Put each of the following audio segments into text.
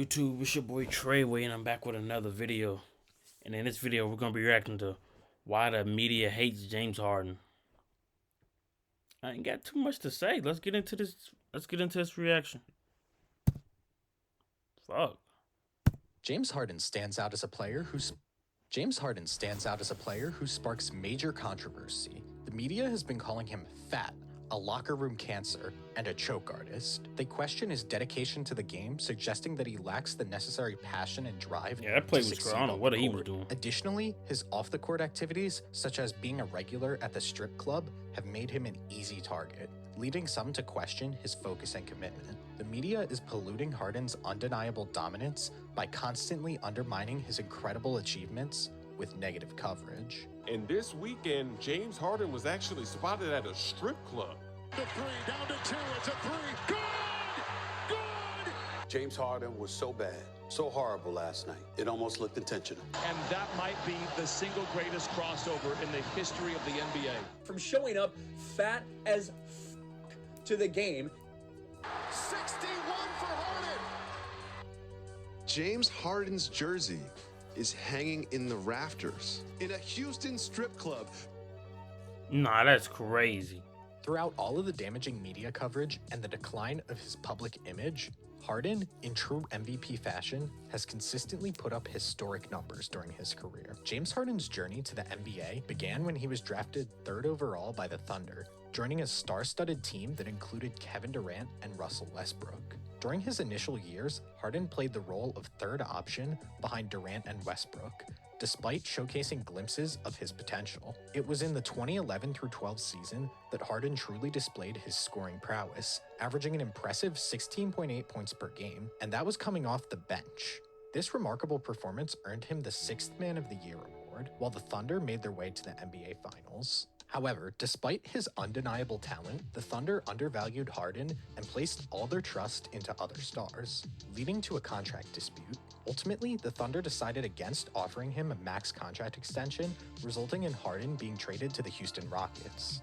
YouTube, it's your boy Treyway, and I'm back with another video. And in this video, we're gonna be reacting to why the media hates James Harden. I ain't got too much to say. Let's get into this. Let's get into this reaction. Fuck. James Harden stands out as a player who sparks major controversy. The media has been calling him fat, a locker room cancer, and a choke artist. They question his dedication to the game, suggesting that he lacks the necessary passion and drive. Yeah, that play was great. I don't know what he was doing. Additionally, his off-the-court activities, such as being a regular at the strip club, have made him an easy target, leading some to question his focus and commitment. The media is polluting Harden's undeniable dominance by constantly undermining his incredible achievements with negative coverage. And this weekend, James Harden was actually spotted at a strip club. The three, down to two, it's a three, good! Good! James Harden was so bad, so horrible last night. It almost looked intentional. And that might be the single greatest crossover in the history of the NBA. From showing up fat as to the game. 61 for Harden! James Harden's jersey is hanging in the rafters in a Houston strip club. Nah, that's crazy. Throughout all of the damaging media coverage and the decline of his public image, Harden, in true MVP fashion, has consistently put up historic numbers during his career. James Harden's journey to the NBA began when he was drafted 3rd overall by the Thunder, joining a star-studded team that included Kevin Durant and Russell Westbrook. During his initial years, Harden played the role of third option behind Durant and Westbrook, despite showcasing glimpses of his potential. It was in the 2011 through 12 season that Harden truly displayed his scoring prowess, averaging an impressive 16.8 points per game, and that was coming off the bench. This remarkable performance earned him the 6th Man of the Year award, while the Thunder made their way to the NBA Finals. However, despite his undeniable talent, the Thunder undervalued Harden and placed all their trust into other stars, leading to a contract dispute. Ultimately, the Thunder decided against offering him a max contract extension, resulting in Harden being traded to the Houston Rockets.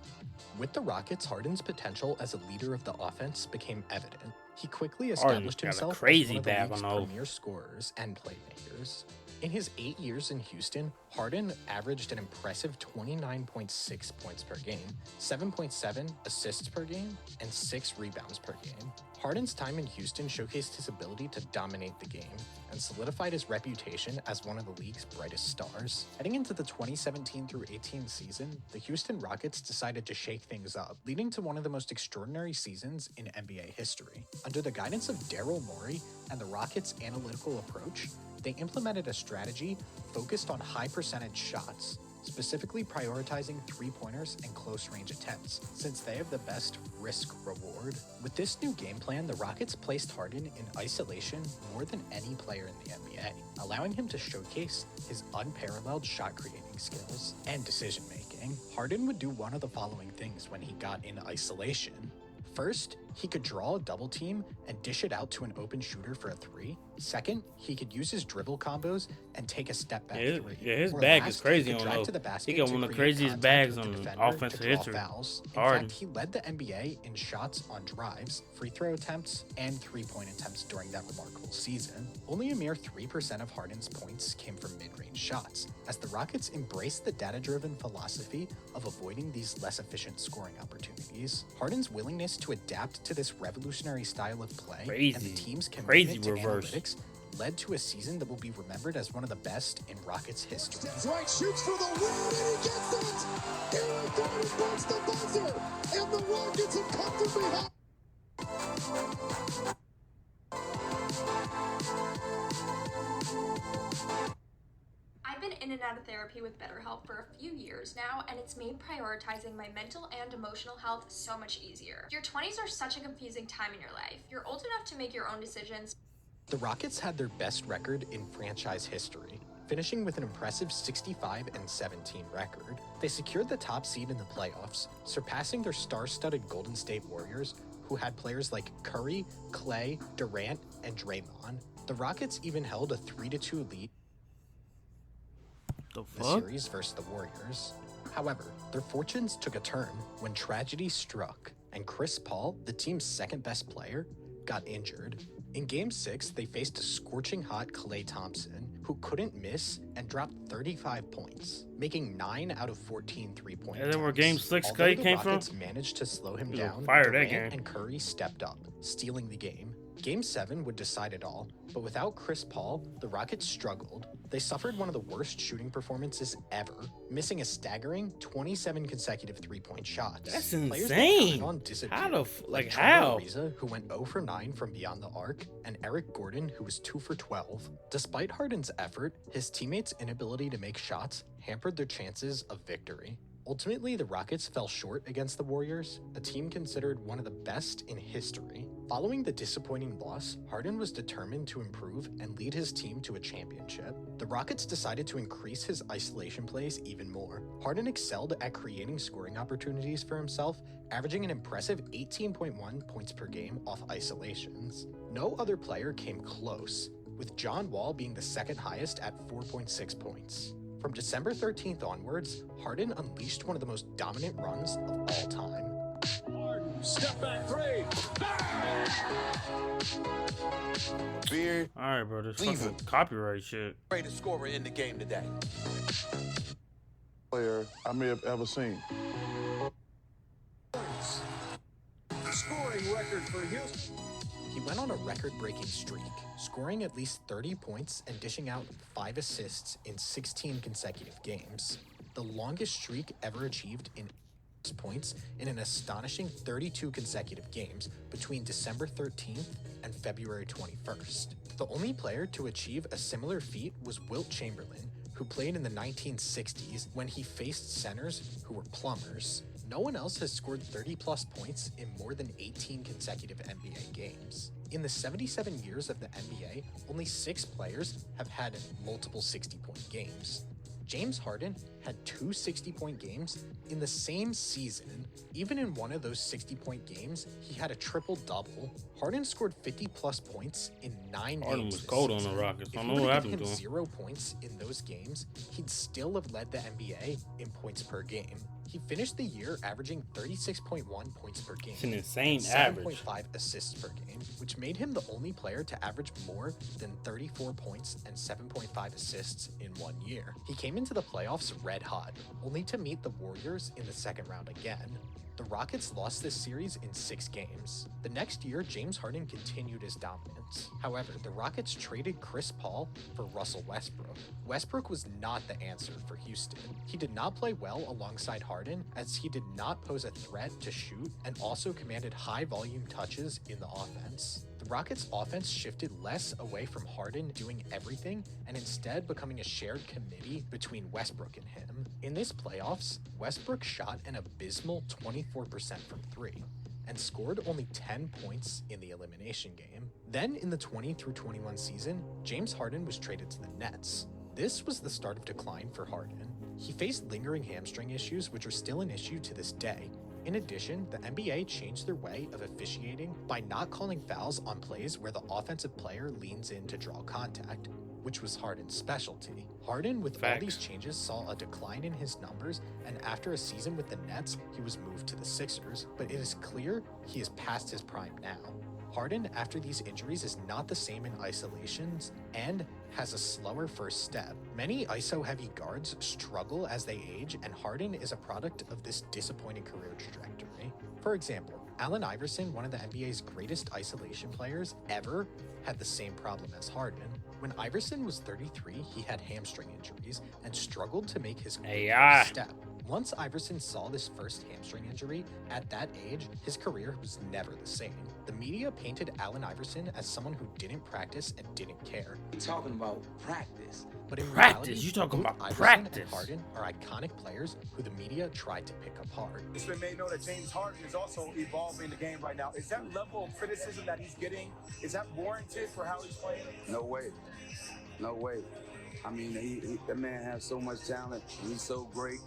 With the Rockets, Harden's potential as a leader of the offense became evident. He quickly established himself as one of the league's premier scorers and playmakers. In his 8 years in Houston, Harden averaged an impressive 29.6 points per game, 7.7 assists per game, and 6 rebounds per game. Harden's time in Houston showcased his ability to dominate the game and solidified his reputation as one of the league's brightest stars. Heading into the 2017 through 18 season, the Houston Rockets decided to shake things up, leading to one of the most extraordinary seasons in NBA history. Under the guidance of Daryl Morey and the Rockets' analytical approach, they implemented a strategy focused on high-percentage shots, specifically prioritizing three-pointers and close-range attempts, since they have the best risk-reward. With this new game plan, the Rockets placed Harden in isolation more than any player in the NBA, allowing him to showcase his unparalleled shot-creating skills and decision-making. Harden would do one of the following things when he got in isolation. First, he could draw a double team and dish it out to an open shooter for a three. Second, he could use his dribble combos and take a step back three. Yeah, his Or bag last, is crazy he on could drive those. to the basket He got to one of the create craziest contact bags with the on defender offensive to draw history. fouls. In Harden. fact, he led the NBA in shots on drives, free throw attempts, and three-point attempts during that remarkable season. Only a mere 3% of Harden's points came from mid-range shots, as the Rockets embraced the data-driven philosophy of avoiding these less efficient scoring opportunities. Harden's willingness to adapt to this revolutionary style of play and the team's commitment to analytics led to a season that will be remembered as one of the best in Rockets history. Right, shoots for the win, and he gets it! Eric Gordon puts the buzzer, and the Rockets have come from behind. I've been in and out of therapy with BetterHelp for a few years now, and it's made prioritizing my mental and emotional health so much easier. Your 20s are such a confusing time in your life. You're old enough to make your own decisions. The Rockets had their best record in franchise history, finishing with an impressive 65-17 record. They secured the top seed in the playoffs, surpassing their star-studded Golden State Warriors, who had players like Curry, Clay, Durant, and Draymond. The Rockets even held a 3-2 lead in the series versus the Warriors. However, their fortunes took a turn when tragedy struck, and Chris Paul, the team's second best player, got injured. In Game 6, they faced a scorching hot Klay Thompson, who couldn't miss and dropped 35 points, making 9 out of 14 three-point Is that where attempts. Game 6 Although Klay the came from? Rockets managed to slow him He was down, fired that Durant game. and Curry stepped up, stealing the game. Game 7 would decide it all, but without Chris Paul, the Rockets struggled. They suffered one of the worst shooting performances ever, missing a staggering 27 consecutive three-point shots. That's Players insane. on disappeared, How the like how? Trevor Ariza, who went 0 for 9 from beyond the arc, and Eric Gordon, who was 2 for 12. Despite Harden's effort, his teammates' inability to make shots hampered their chances of victory. Ultimately, the Rockets fell short against the Warriors, a team considered one of the best in history. Following the disappointing loss, Harden was determined to improve and lead his team to a championship. The Rockets decided to increase his isolation plays even more. Harden excelled at creating scoring opportunities for himself, averaging an impressive 18.1 points per game off isolations. No other player came close, with John Wall being the second highest at 4.6 points. From December 13th onwards, Harden unleashed one of the most dominant runs of all time. Harden, step back three. Beard, Alright, bro, this Leave fucking him. copyright shit. greatest scorer in the game today. Player I may have ever seen. Scoring record for Houston. He went on a record-breaking streak, scoring at least 30 points and dishing out 5 assists in 16 consecutive games, the longest streak ever achieved in points in an astonishing 32 consecutive games between December 13th and February 21st. The only player to achieve a similar feat was Wilt Chamberlain, who played in the 1960s when he faced centers who were plumbers. No one else has scored 30-plus points in more than 18 consecutive NBA games. In the 77 years of the NBA, only 6 players have had multiple 60-point games. James Harden had 2 60-point games in the same season. Even in one of those 60-point games, he had a triple-double. Harden scored 50-plus points in 9 Harden games was this cold on season. the Rockets. I If don't you know were what to give happened him to him. 0 points in those games, he'd still have led the NBA in points per game. He finished the year averaging 36.1 points per game. It's an insane and average. 7.5 assists per game, which made him the only player to average more than 34 points and 7.5 assists in 1 year. He came into the playoffs red hot, only to meet the Warriors in the second round again. The Rockets lost this series in 6 games. The next year, James Harden continued his dominance. However, the Rockets traded Chris Paul for Russell Westbrook. Westbrook was not the answer for Houston. He did not play well alongside Harden, as he did not pose a threat to shoot and also commanded high volume touches in the offense. The Rockets' offense shifted less away from Harden doing everything and instead becoming a shared committee between Westbrook and him. In this playoffs, Westbrook shot an abysmal 24% from 3 and scored only 10 points in the elimination game. Then in the 20-21 season, James Harden was traded to the Nets. This was the start of decline for Harden. He faced lingering hamstring issues, which are still an issue to this day. In addition, the NBA changed their way of officiating by not calling fouls on plays where the offensive player leans in to draw contact, which was Harden's specialty. Harden, with all these changes, saw a decline in his numbers, and after a season with the Nets, he was moved to the Sixers, but it is clear he is past his prime now. Harden, after these injuries, is not the same in isolations and has a slower first step. Many ISO-heavy guards struggle as they age, and Harden is a product of this disappointing career trajectory. For example, Allen Iverson, one of the NBA's greatest isolation players ever, had the same problem as Harden. When Iverson was 33, he had hamstring injuries and struggled to make his first step. Once Iverson saw this first hamstring injury, at that age, his career was never the same. The media painted Allen Iverson as someone who didn't practice and didn't care. We're talking about practice. But in Practice? reality, You talking both about Iverson practice? and Harden are iconic players who the media tried to pick apart. It's been made known that James Harden is also evolving the game right now. Is that level of criticism that he's getting, is that warranted for how he's playing? No way. No way. I mean, that man has so much talent. He's so great,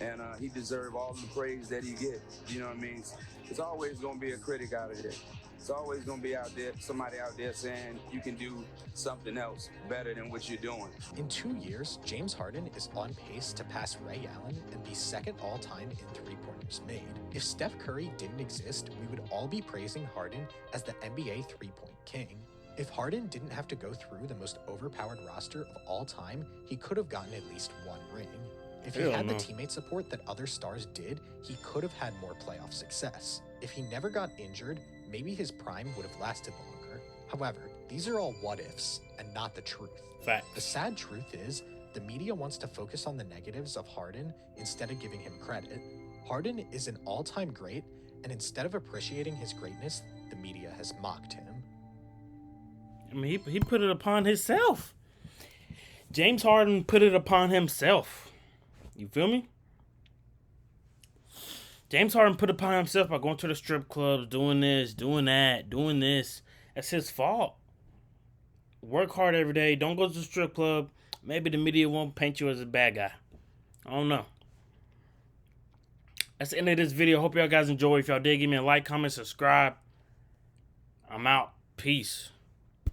and he deserves all the praise that he gets. You know what I mean? It's always going to be a critic out of there. It's always going to be out there, somebody out there saying you can do something else better than what you're doing. In 2 years, James Harden is on pace to pass Ray Allen and be second all-time in three-pointers made. If Steph Curry didn't exist, we would all be praising Harden as the NBA three-point king. If Harden didn't have to go through the most overpowered roster of all time, he could have gotten at least one ring. If he had the teammate support that other stars did, he could have had more playoff success. If he never got injured, maybe his prime would have lasted longer. However, these are all what-ifs and not the truth. Fact. The sad truth is, the media wants to focus on the negatives of Harden instead of giving him credit. Harden is an all-time great, and instead of appreciating his greatness, the media has mocked him. I mean, he put it upon himself. James Harden put it upon himself. You feel me? James Harden put it upon himself by going to the strip clubs, doing this, doing that, doing this. That's his fault. Work hard every day. Don't go to the strip club. Maybe the media won't paint you as a bad guy. I don't know. That's the end of this video. Hope y'all guys enjoy. If y'all did, give me a like, comment, subscribe. I'm out. Peace.